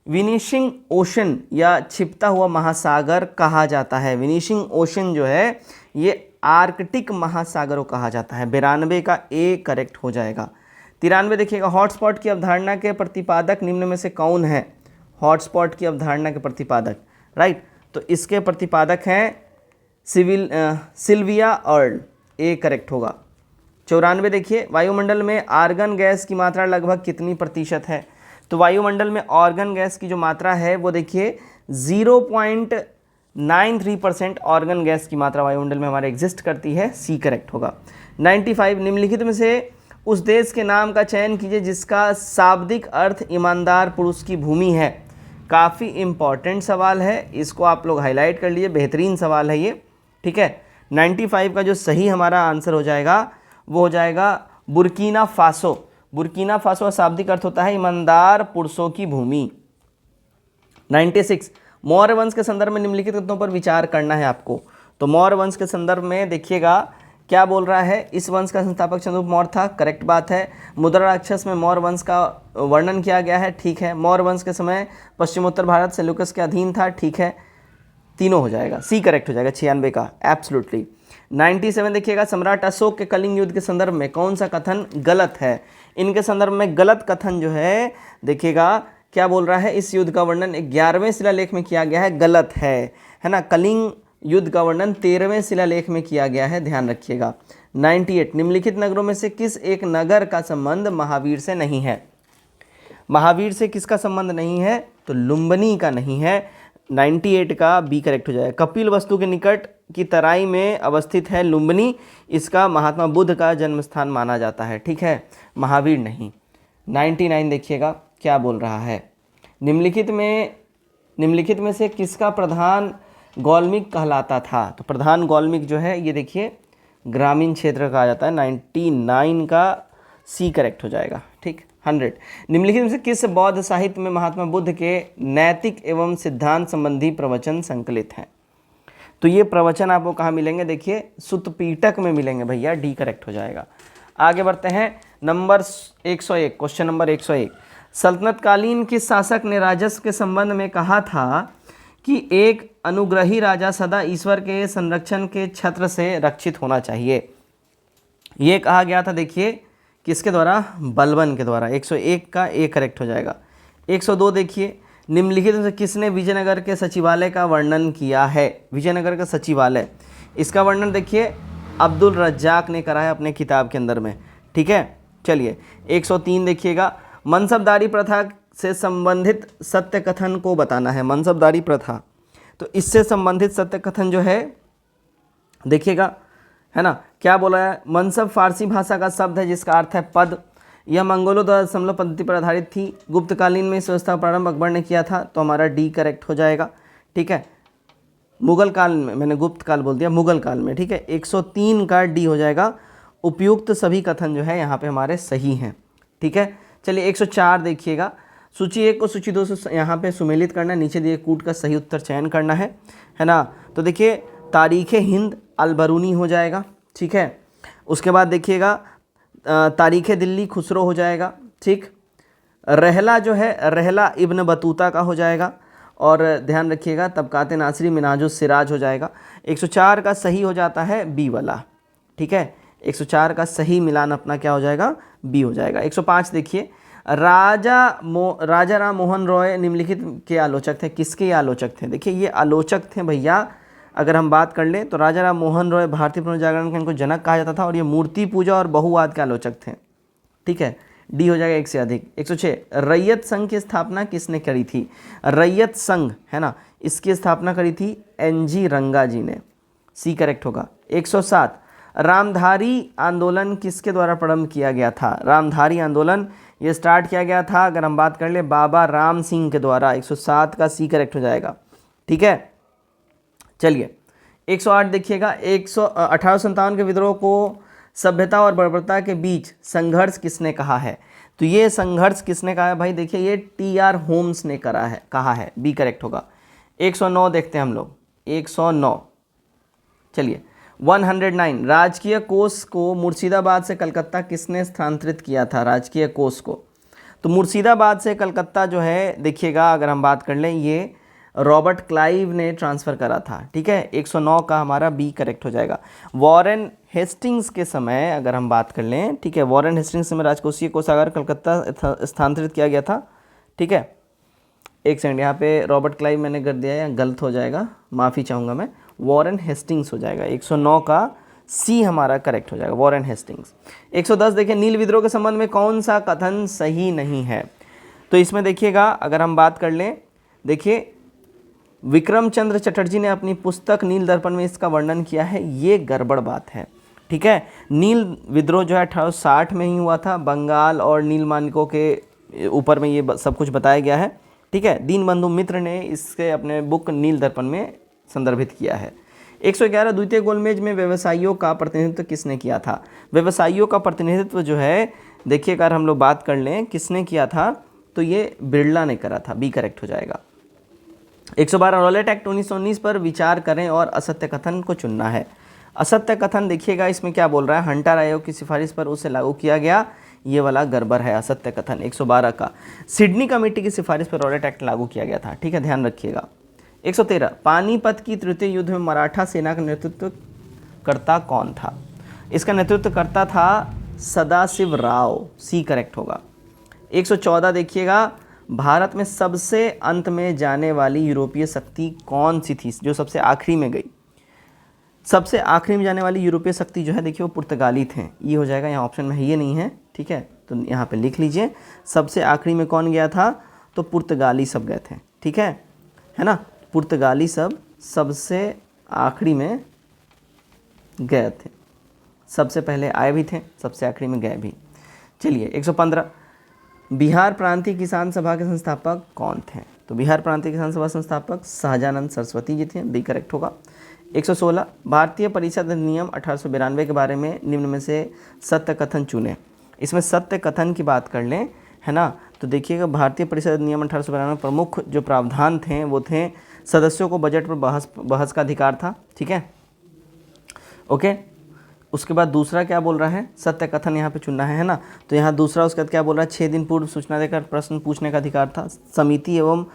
विनिशिंग ओशन या छिपता हुआ महासागर कहा जाता है? विनिशिंग ओशन जो है ये आर्कटिक महासागर को कहा जाता है। 92 का ए करेक्ट हो जाएगा। 93 देखिएगा हॉटस्पॉट की अवधारणा के प्रतिपादक निम्न में से कौन है? हॉटस्पॉट की अवधारणा के प्रतिपादक, राइट, तो इसके प्रतिपादक हैं सिल्विया अर्ल, ए करेक्ट होगा। 94 देखिए वायुमंडल में आर्गन गैस की मात्रा लगभग कितनी प्रतिशत है? तो वायुमंडल में आर्गन गैस की जो मात्रा है वो देखिए 0.93% आर्गन गैस की मात्रा वायुमंडल में हमारे एग्जिस्ट करती है, सी करेक्ट होगा। 95 निम्नलिखित में से उस देश के नाम का चयन कीजिए जिसका शाब्दिक अर्थ ईमानदार पुरुष की भूमि है। काफ़ी इम्पॉर्टेंट सवाल है, इसको आप लोग हाईलाइट कर लीजिए, बेहतरीन सवाल है ये। ठीक है, 95 का जो सही हमारा आंसर हो जाएगा वो हो जाएगा बुर्किना फासो। बुर्किना फासो का शाब्दिक अर्थ होता है ईमानदार पुरुषों की भूमि। 96 मौर्य वंश के संदर्भ में निम्नलिखित तथ्यों पर विचार करना है आपको। तो मौर्य वंश के संदर्भ में देखिएगा क्या बोल रहा है, इस वंश का संस्थापक चंद्रगुप्त मौर्य था, करेक्ट बात है। मुद्रा राक्षस में मौर्य वंश का वर्णन किया गया है, ठीक है। मौर्य वंश के समय पश्चिमोत्तर भारत सेल्यूकस के अधीन था, ठीक है, तीनों हो जाएगा, सी करेक्ट हो जाएगा 96 का, एब्सोल्युटली। 97 देखिएगा सम्राट अशोक के कलिंग युद्ध के संदर्भ में कौन सा कथन गलत है? इनके संदर्भ में गलत कथन जो है देखिएगा क्या बोल रहा है, इस युद्ध का वर्णन 11वें शिलालेख में किया गया है, गलत है ना। कलिंग युद्ध का वर्णन 13वें शिलालेख में किया गया है, ध्यान रखिएगा। 98 निम्नलिखित नगरों में से किस एक नगर का संबंध महावीर से नहीं है? महावीर से किसका संबंध नहीं है? तो लुम्बिनी का नहीं है। 98 का बी करेक्ट हो जाएगा। कपिल वस्तु के निकट की तराई में अवस्थित है लुम्बिनी, इसका महात्मा बुद्ध का जन्म स्थान माना जाता है, ठीक है, महावीर नहीं। 99 देखिएगा क्या बोल रहा है, निम्नलिखित में से किसका प्रधान गौल्मिक कहलाता था? तो प्रधान गौल्मिक जो है ये देखिए ग्रामीण क्षेत्र कहा जाता है। 99 का सी करेक्ट हो जाएगा, ठीक। 100 निम्नलिखित में से किस बौद्ध साहित्य में महात्मा बुद्ध के नैतिक एवं सिद्धांत संबंधी प्रवचन संकलित हैं? तो ये प्रवचन आपको कहाँ मिलेंगे? देखिए सुत्त पीटक में मिलेंगे भैया, डी करेक्ट हो जाएगा। आगे बढ़ते हैं, नंबर 101, क्वेश्चन नंबर 101। सल्तनत कालीन किस शासक ने राजस्व के संबंध में कहा था कि एक अनुग्रही राजा सदा ईश्वर के संरक्षण के छत्र से रक्षित होना चाहिए? ये कहा गया था देखिए किसके द्वारा? बलबन के द्वारा। 101 का ए करेक्ट हो जाएगा। 102 देखिए निम्नलिखित में से किसने विजयनगर के सचिवालय का वर्णन किया है? विजयनगर का सचिवालय, इसका वर्णन देखिए अब्दुल रज्जाक ने करा है अपने किताब के अंदर में, ठीक है। चलिए 103 देखिएगा, मनसबदारी प्रथा से संबंधित सत्य कथन को बताना है। मनसबदारी प्रथा, तो इससे संबंधित सत्य कथन जो है देखिएगा, है ना, क्या बोला है? मनसब फारसी भाषा का शब्द है जिसका अर्थ है पद। यह मंगोलों द्वारा दशमलव पद्धति पर आधारित थी। गुप्तकालीन में इस व्यवस्था का प्रारंभ अकबर ने किया था, तो हमारा डी करेक्ट हो जाएगा, ठीक है। मुगल काल में, मैंने गुप्त काल बोल दिया, मुगल काल में, ठीक है। 103 का डी हो जाएगा। उपयुक्त सभी कथन जो है यहाँ पे हमारे सही हैं, ठीक है। चलिए 104 देखिएगा, सूची 1 को सूची 2 से यहाँ पे सुमेलित करना है, नीचे दिए कूट का सही उत्तर चयन करना है ना। तो देखिए तारीख़ हिंद अलबरूनी हो जाएगा, ठीक है। उसके बाद देखिएगा तारीख़ दिल्ली खुसरो हो जाएगा, ठीक। रहला जो है रहला इब्न बतूता का हो जाएगा, और ध्यान रखिएगा तबकात नासरी मिनाजुस सिराज हो जाएगा। 104 का सही हो जाता है बी वाला, ठीक है। 104 का सही मिलान अपना क्या हो जाएगा? बी हो जाएगा। 105 देखिए, राजा राम मोहन रॉय निम्नलिखित के आलोचक थे। किसके आलोचक थे? देखिए ये आलोचक थे भैया, अगर हम बात कर लें तो राजा राम मोहन रॉय भारतीय पुनर्जागरण के इनको जनक कहा जाता था, और ये मूर्ति पूजा और बहुवाद के आलोचक थे, ठीक है। डी हो जाएगा एक से अधिक। 106 रैयत संघ की स्थापना किसने करी थी? रैयत संघ है ना, इसकी स्थापना करी थी एनजी रंगा जी ने, सी करेक्ट होगा। 107 रामधारी आंदोलन किसके द्वारा प्रारंभ किया गया था? रामधारी आंदोलन ये स्टार्ट किया गया था, अगर हम बात कर ले, बाबा राम सिंह के द्वारा। 107 का सी करेक्ट हो जाएगा, ठीक है। चलिए 108 देखिएगा, 1857 के विद्रोह को सभ्यता और बर्बरता के बीच संघर्ष किसने कहा है? तो ये संघर्ष किसने कहा है भाई? देखिए ये टी.आर. होम्स ने कहा है, बी करेक्ट होगा। 109 देखते हैं हम लोग, 109 चलिए 109 राजकीय कोष को मुर्शिदाबाद से कलकत्ता किसने स्थानांतरित किया था? राजकीय कोष को तो मुर्शिदाबाद से कलकत्ता जो है, देखिएगा अगर हम बात कर लें, ये रॉबर्ट क्लाइव ने ट्रांसफ़र करा था, ठीक है। 109 का हमारा बी करेक्ट हो जाएगा। वॉरेन हेस्टिंग्स के समय अगर हम बात कर लें, ठीक है, वॉरेन हेस्टिंग्स समय राजकोषीय कोषागार कलकत्ता स्थानांतरित किया गया था, ठीक है। एक सेकंड, यहाँ पे रॉबर्ट क्लाइव मैंने कर दिया है, गलत हो जाएगा, माफ़ी चाहूँगा मैं, वॉरेन हेस्टिंग्स हो जाएगा। 109 का सी हमारा करेक्ट हो जाएगा, वॉरेन हेस्टिंग्स। 110 देखिए नील विद्रोह के संबंध में कौन सा कथन सही नहीं है? तो इसमें देखिएगा अगर हम बात कर लें, देखिए विक्रम चंद्र चटर्जी ने अपनी पुस्तक नील दर्पण में इसका वर्णन किया है, ये गड़बड़ बात है, ठीक है। नील विद्रोह जो है 1860 में ही हुआ था, बंगाल और नील मानिकों के ऊपर में ये सब कुछ बताया गया है, ठीक है। दीनबंधु मित्र ने इसके अपने बुक नील दर्पण में संदर्भित किया है। 111 द्वितीय गोलमेज में व्यवसायियों का प्रतिनिधित्व किसने किया था? व्यवसायियों का प्रतिनिधित्व जो है, देखिए अगर हम लोग बात कर लें किसने किया था, तो ये बिरला ने करा था, बी करेक्ट हो जाएगा। 112 रॉलेट एक्ट 1919 पर विचार करें और असत्य कथन को चुनना है। असत्य कथन देखिएगा इसमें क्या बोल रहा है, हंटर आयोग की सिफारिश पर उसे लागू किया गया, ये वाला गड़बड़ है असत्य कथन। 112 का सिडनी कमेटी की सिफारिश पर रॉलेट एक्ट लागू किया गया था, ठीक है, ध्यान रखिएगा। 113 पानीपत की तृतीय युद्ध में मराठा सेना का नेतृत्व करता कौन था? इसका नेतृत्व करता था सदाशिव राव, सी करेक्ट होगा। 114 देखिएगा भारत में सबसे अंत में जाने वाली यूरोपीय शक्ति कौन सी थी, जो सबसे आखिरी में गई? सबसे आखिरी में जाने वाली यूरोपीय शक्ति जो है, देखिए वो पुर्तगाली थे, ये हो जाएगा, यहाँ ऑप्शन में है, ये नहीं है, ठीक है, तो यहाँ पे लिख लीजिए सबसे आखिरी में कौन गया था, तो पुर्तगाली सब गए थे, ठीक है ना, पुर्तगाली सब सबसे आखिरी में गए थे, सबसे पहले आए भी थे, सबसे आखिरी में गए भी। चलिए 115 बिहार प्रांतीय किसान सभा के संस्थापक कौन थे? तो बिहार प्रांतीय किसान सभा संस्थापक सहजानंद सरस्वती जी थे, बी करेक्ट होगा। 116 भारतीय परिषद अधिनियम 1892 के बारे में निम्न में से सत्य कथन चुने। इसमें सत्य कथन की बात कर लें, है ना, तो देखिएगा भारतीय परिषद अधिनियम 1892 प्रमुख जो प्रावधान थे वो थे सदस्यों को बजट पर बहस का अधिकार था, ठीक है, ओके। उसके बाद दूसरा क्या बोल रहा है, सत्य कथन यहाँ पे चुनना है ना, तो यहाँ दूसरा उसके बाद क्या बोल रहा है, 6 दिन पूर्व सूचना देकर प्रश्न पूछने का अधिकार था। समिति एवं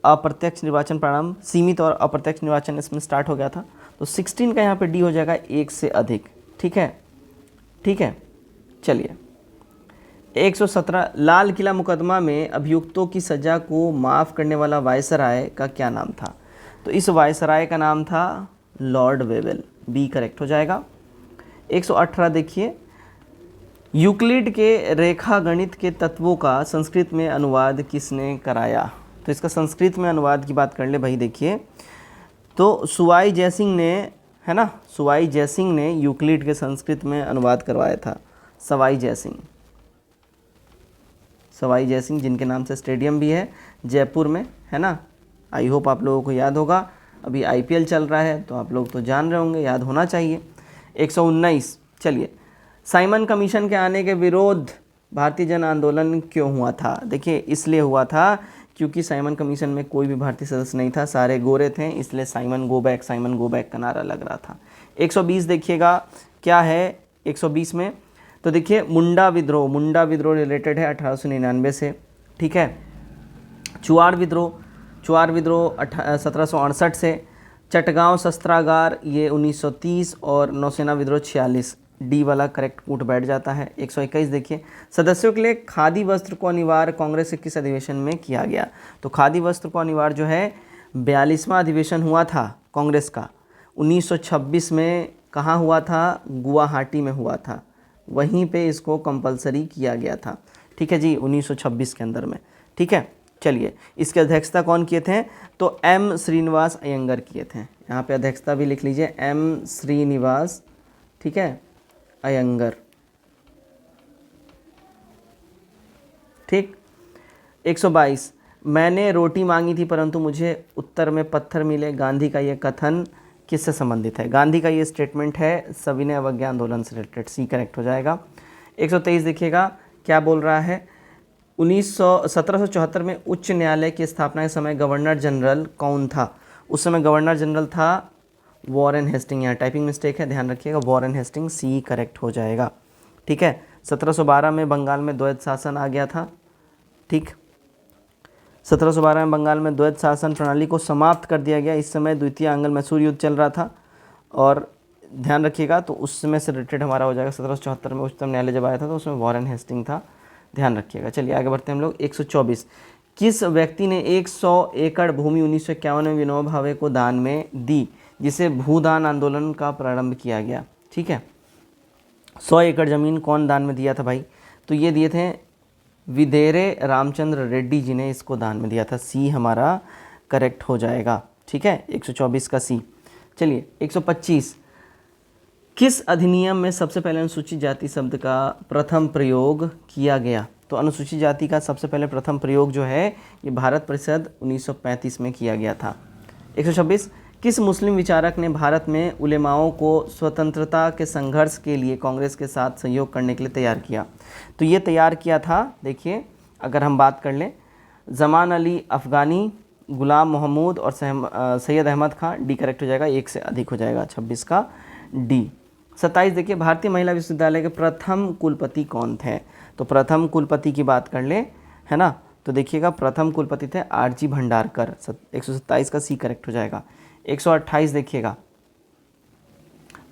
अप्रत्यक्ष निर्वाचन प्रारंभ, सीमित और अप्रत्यक्ष निर्वाचन इसमें स्टार्ट हो गया था। तो 16 का यहाँ पे डी हो जाएगा, एक से अधिक, ठीक है, ठीक है। चलिए 117 लाल किला मुकदमा में अभियुक्तों की सजा को माफ़ करने वाला वायसराय का क्या नाम था? तो इस वायसराय का नाम था लॉर्ड वेवेल, बी करेक्ट हो जाएगा। 118 देखिए यूक्लिड के रेखा गणित के तत्वों का संस्कृत में अनुवाद किसने कराया? तो इसका संस्कृत में अनुवाद की बात कर ले भाई, देखिए तो सुवाई जयसिंह ने, है ना, सुवाई जयसिंह ने यूक्लिड के संस्कृत में अनुवाद करवाया था। सवाई जयसिंह, सवाई जयसिंह जिनके नाम से स्टेडियम भी है जयपुर में, है ना, आई होप आप लोगों को याद होगा, अभी IPL चल रहा है तो आप लोग तो जान रहे होंगे, याद होना चाहिए। 119 चलिए साइमन कमीशन के आने के विरोध भारतीय जन आंदोलन क्यों हुआ था? देखिए इसलिए हुआ था क्योंकि साइमन कमीशन में कोई भी भारतीय सदस्य नहीं था, सारे गोरे थे, इसलिए साइमन गो बैक का नारा लग रहा था। 120 देखिएगा क्या है 120 में, तो देखिए मुंडा विद्रोह रिलेटेड है 1899 से, ठीक है। चुआड़ विद्रोह 1768 से, चटगांव शस्त्रागार ये 1930 और नौसेना विद्रोह 46, डी वाला करेक्ट कूट बैठ जाता है। 121 देखिए सदस्यों के लिए खादी वस्त्र को अनिवार्य कांग्रेस के किस अधिवेशन में किया गया? तो खादी वस्त्र को अनिवार्य जो है 42वां अधिवेशन हुआ था कांग्रेस का, 1926 में कहाँ हुआ था? गुवाहाटी में हुआ था, वहीं पे इसको कंपलसरी किया गया था। ठीक है जी, 1926 के अंदर में। ठीक है, चलिए इसकी अध्यक्षता कौन किए थे? तो एम श्रीनिवास अयंगर किए थे। यहाँ पे अध्यक्षता भी लिख लीजिए, एम श्रीनिवास, ठीक है, अयंगर। ठीक। 122, मैंने रोटी मांगी थी परंतु मुझे उत्तर में पत्थर मिले, गांधी का ये कथन किससे संबंधित है? गांधी का ये स्टेटमेंट है सविनय अवज्ञा आंदोलन से रिलेटेड, सी करेक्ट हो जाएगा। 123 देखिएगा क्या बोल रहा है, 1774 में उच्च न्यायालय की स्थापना के समय गवर्नर जनरल कौन था? उस समय गवर्नर जनरल था वॉरेन हेस्टिंग। यहाँ टाइपिंग मिस्टेक है, ध्यान रखिएगा, वॉरेन हेस्टिंग, सी करेक्ट हो जाएगा। ठीक है, 1712 में बंगाल में द्वैध शासन आ गया था। ठीक, 1712 में बंगाल में द्वैध शासन प्रणाली को समाप्त कर दिया गया। इस समय द्वितीय आंग्ल मैसूर युद्ध चल रहा था, और ध्यान रखिएगा तो उस समय से रिलेटेड हमारा हो जाएगा। 1774 में उच्चतम न्यायालय जब आया था तो उसमें वॉरेन हेस्टिंग था, ध्यान रखिएगा। चलिए आगे बढ़ते हैं हम लोग। 124, किस व्यक्ति ने 100 एकड़ भूमि 1951 में विनोबा भावे को दान में दी, जिसे भूदान आंदोलन का प्रारंभ किया गया? ठीक है, 100 एकड़ ज़मीन कौन दान में दिया था भाई? तो ये दिए थे विदेरे रामचंद्र रेड्डी जी ने इसको दान में दिया था। सी हमारा करेक्ट हो जाएगा। ठीक है, 124 का सी। चलिए 125, किस अधिनियम में सबसे पहले अनुसूचित जाति शब्द का प्रथम प्रयोग किया गया? तो अनुसूचित जाति का सबसे पहले प्रथम प्रयोग जो है ये भारत परिषद 1935 में किया गया था। 126, किस मुस्लिम विचारक ने भारत में उलेमाओं को स्वतंत्रता के संघर्ष के लिए कांग्रेस के साथ सहयोग करने के लिए तैयार किया? तो ये तैयार किया था, देखिए अगर हम बात कर लें, जमान अली अफ़गानी, गुलाम मोहम्मद और सैयद अहमद खान। डी करेक्ट हो जाएगा, एक से अधिक हो जाएगा, 26 का डी। 27 देखिए, भारतीय महिला विश्वविद्यालय के प्रथम कुलपति कौन थे? तो प्रथम कुलपति की बात कर ले, है ना, तो देखिएगा प्रथम कुलपति थे आरजी भंडारकर। 127 का सी करेक्ट हो जाएगा। 128 देखिएगा,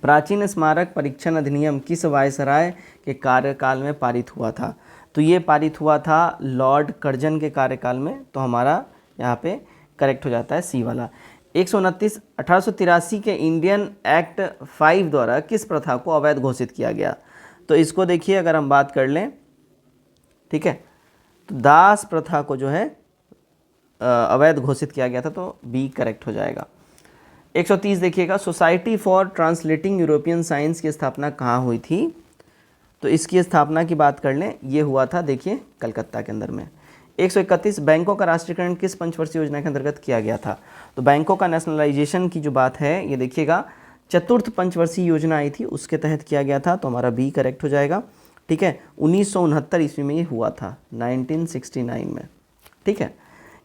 प्राचीन स्मारक परीक्षण अधिनियम किस वायसराय के कार्यकाल में पारित हुआ था? तो ये पारित हुआ था लॉर्ड कर्जन के कार्यकाल में, तो हमारा यहाँ पे करेक्ट हो जाता है सी वाला। 129, 1883 के इंडियन एक्ट 5 द्वारा किस प्रथा को अवैध घोषित किया गया? तो इसको देखिए अगर हम बात कर लें, ठीक है, तो दास प्रथा को जो है अवैध घोषित किया गया था, तो बी करेक्ट हो जाएगा। 130 देखिएगा, society for translating European science की स्थापना कहाँ हुई थी? तो इसकी स्थापना की बात कर लें, ये हुआ था देखिए कलकत्ता के अंदर में। 131, बैंकों का राष्ट्रीयकरण किस पंचवर्षीय योजना के अंतर्गत किया गया था? तो बैंकों का नेशनलाइजेशन की जो बात है ये देखिएगा चतुर्थ पंचवर्षीय योजना आई थी, उसके तहत किया गया था, तो हमारा बी करेक्ट हो जाएगा। ठीक है, 1969 ईस्वी में ये हुआ था, 1969 में। ठीक है,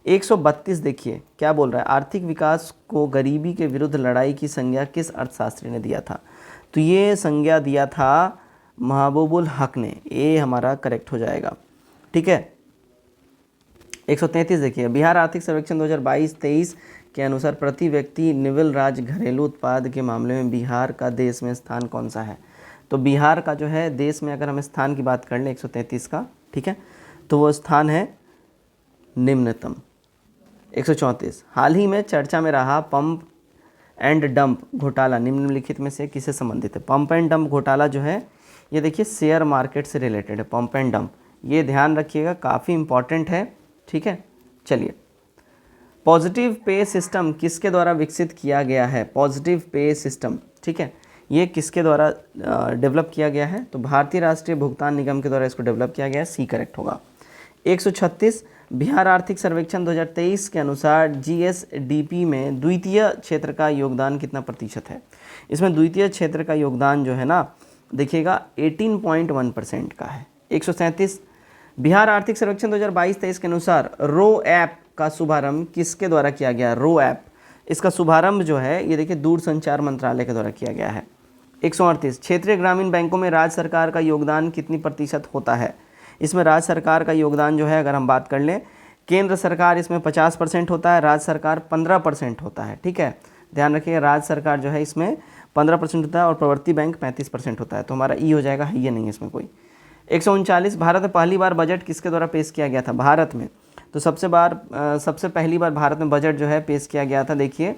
132 देखिए क्या बोल रहा है, आर्थिक विकास को गरीबी के विरुद्ध लड़ाई की संज्ञा किस अर्थशास्त्री ने दिया था? तो ये संज्ञा दिया था महबूबुल हक ने, ये हमारा करेक्ट हो जाएगा। ठीक है, 133 देखिए, बिहार आर्थिक सर्वेक्षण 2022-23 के अनुसार प्रति व्यक्ति निवल राज्य घरेलू उत्पाद के मामले में बिहार का देश में स्थान कौन सा है? तो बिहार का जो है देश में अगर हम स्थान की बात कर लें 133 का, ठीक है, तो वो स्थान है निम्नतम। 134, हाल ही में चर्चा में रहा पंप एंड डंप घोटाला निम्नलिखित में से किससे संबंधित है? पंप एंड डंप घोटाला जो है ये देखिए शेयर मार्केट से रिलेटेड है, पंप एंड डंप, ये ध्यान रखिएगा, काफ़ी इंपॉर्टेंट है। ठीक है, चलिए, पॉजिटिव पे सिस्टम किसके द्वारा विकसित किया गया है? पॉजिटिव पे सिस्टम, ठीक है, ये किसके द्वारा डेवलप किया गया है? तो भारतीय राष्ट्रीय भुगतान निगम के द्वारा इसको डेवलप किया गया है, सी करेक्ट होगा। 136, बिहार आर्थिक सर्वेक्षण 2023 के अनुसार जीएसडीपी में द्वितीय क्षेत्र का योगदान कितना प्रतिशत है? इसमें द्वितीय क्षेत्र का योगदान जो है ना देखिएगा 18.1% का है। 137, बिहार आर्थिक सर्वेक्षण 2022-23 के अनुसार रो ऐप का शुभारंभ किसके द्वारा किया गया? रो ऐप, इसका शुभारंभ जो है ये देखिए दूरसंचार मंत्रालय के द्वारा किया गया है। 138, क्षेत्रीय ग्रामीण बैंकों में राज्य सरकार का योगदान कितनी प्रतिशत होता है? इसमें राज्य सरकार का योगदान जो है अगर हम बात कर लें, केंद्र सरकार इसमें 50% होता है, राज्य सरकार 15% होता है। ठीक है, ध्यान रखिएगा, राज्य सरकार जो है इसमें 15% होता है और प्रवर्ती बैंक 35% होता है, तो हमारा ई हो जाएगा, है ये नहीं है इसमें कोई। 139, भारत में पहली बार बजट किसके द्वारा पेश किया गया था? भारत में तो सबसे पहली बार भारत में बजट जो है पेश किया गया था, देखिए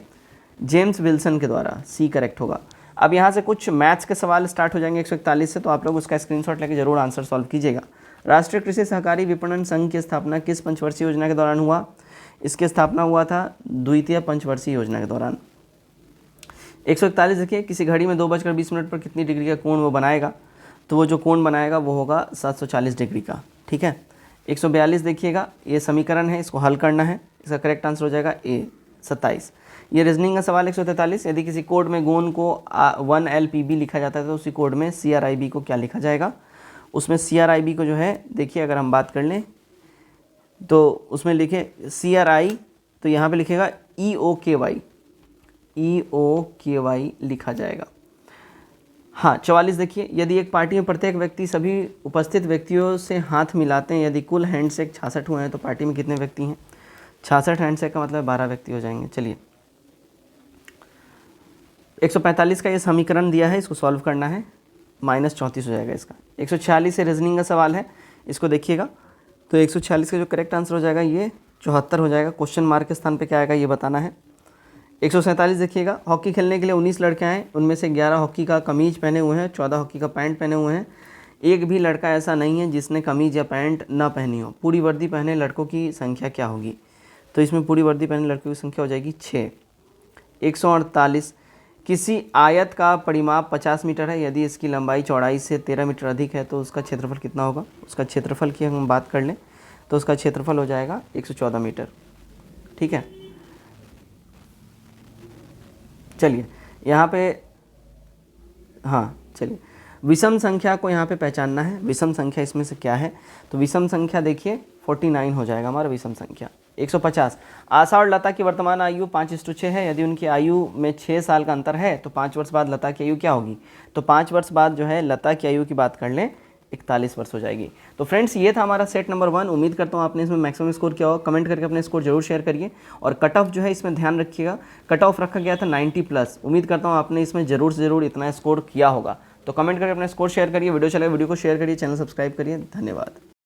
जेम्स विल्सन के द्वारा, सी करेक्ट होगा। अब यहाँ से कुछ मैथ्स के सवाल स्टार्ट हो जाएंगे 141 से, तो आप लोग उसका स्क्रीनशॉट लेके जरूर आंसर सॉल्व कीजिएगा। राष्ट्रीय कृषि सहकारी विपणन संघ की स्थापना किस पंचवर्षीय योजना के दौरान हुआ? इसकी स्थापना हुआ था द्वितीय पंचवर्षीय योजना के दौरान। 141 देखिए, किसी घड़ी में 2:20 पर कितनी डिग्री का कोण वो बनाएगा? तो वो जो कोण बनाएगा वो होगा 740 डिग्री का। ठीक है। 142 देखिएगा, ये समीकरण है, इसको हल करना है। इसका करेक्ट आंसर हो जाएगा ए 27। ये रीजनिंग का सवाल 143, यदि किसी कोड में गोन को 1LPB लिखा जाता है तो उसी कोड में CRIB को क्या लिखा जाएगा? उसमें CRIB को जो है देखिए, अगर हम बात कर लें तो उसमें लिखे CRI, तो यहाँ पे लिखेगा EOKY लिखा जाएगा। हाँ, 44 देखिए, यदि एक पार्टी में प्रत्येक व्यक्ति सभी उपस्थित व्यक्तियों से हाथ मिलाते हैं, यदि कुल हैंडशेक 66 हुए हैं तो पार्टी में कितने व्यक्ति हैं? 66 हैंडशेक का मतलब 12 व्यक्ति हो जाएंगे। चलिए, 145 का ये समीकरण दिया है, इसको सॉल्व करना है, -34 हो जाएगा इसका। 146 से रीजनिंग का सवाल है, इसको देखिएगा। तो 146 का जो करेक्ट आंसर हो जाएगा ये 74 हो जाएगा। क्वेश्चन मार्क के स्थान पे क्या आएगा ये बताना है। 147 देखिएगा, हॉकी खेलने के लिए 19 लड़के हैं, उनमें से 11 हॉकी का कमीज पहने हुए हैं, 14 हॉकी का पैंट पहने हुए हैं। एक भी लड़का ऐसा नहीं है जिसने कमीज या पैंट ना पहनी हो। पूरी वर्दी पहने लड़कों की संख्या क्या होगी? तो इसमें पूरी वर्दी पहने लड़कों की संख्या हो जाएगी 6। 148, किसी आयत का परिमाप 50 मीटर है, यदि इसकी लंबाई चौड़ाई से 13 मीटर अधिक है तो उसका क्षेत्रफल कितना होगा? उसका क्षेत्रफल की हम बात कर लें तो उसका क्षेत्रफल हो जाएगा 114 मीटर। ठीक है। चलिए यहाँ पे, हाँ चलिए, विषम संख्या को यहाँ पे पहचानना है। विषम संख्या इसमें से क्या है? तो विषम संख्या देखिए 49 हो जाएगा हमारा विषम संख्या। 150, आशा और लता की वर्तमान आयु 5:6 है, यदि उनकी आयु में 6 साल का अंतर है तो 5 वर्ष बाद लता की आयु क्या होगी? तो 5 वर्ष बाद जो है लता की आयु की बात कर लें 41 वर्ष हो जाएगी। तो फ्रेंड्स, ये था हमारा सेट नंबर 1। उम्मीद करता हूँ आपने इसमें मैक्सिमम स्कोर किया होगा। कमेंट करके अपने स्कोर जरूर शेयर करिए। और कट ऑफ जो है इसमें ध्यान रखिएगा, कट ऑफ रखा गया था 90+। उम्मीद करता हूँ आपने इसमें जरूर से जरूर इतना स्कोर किया होगा। तो कमेंट करके अपना स्कोर शेयर करिए। वीडियो चले वीडियो को शेयर करिए, चैनल सब्सक्राइब करिए। धन्यवाद।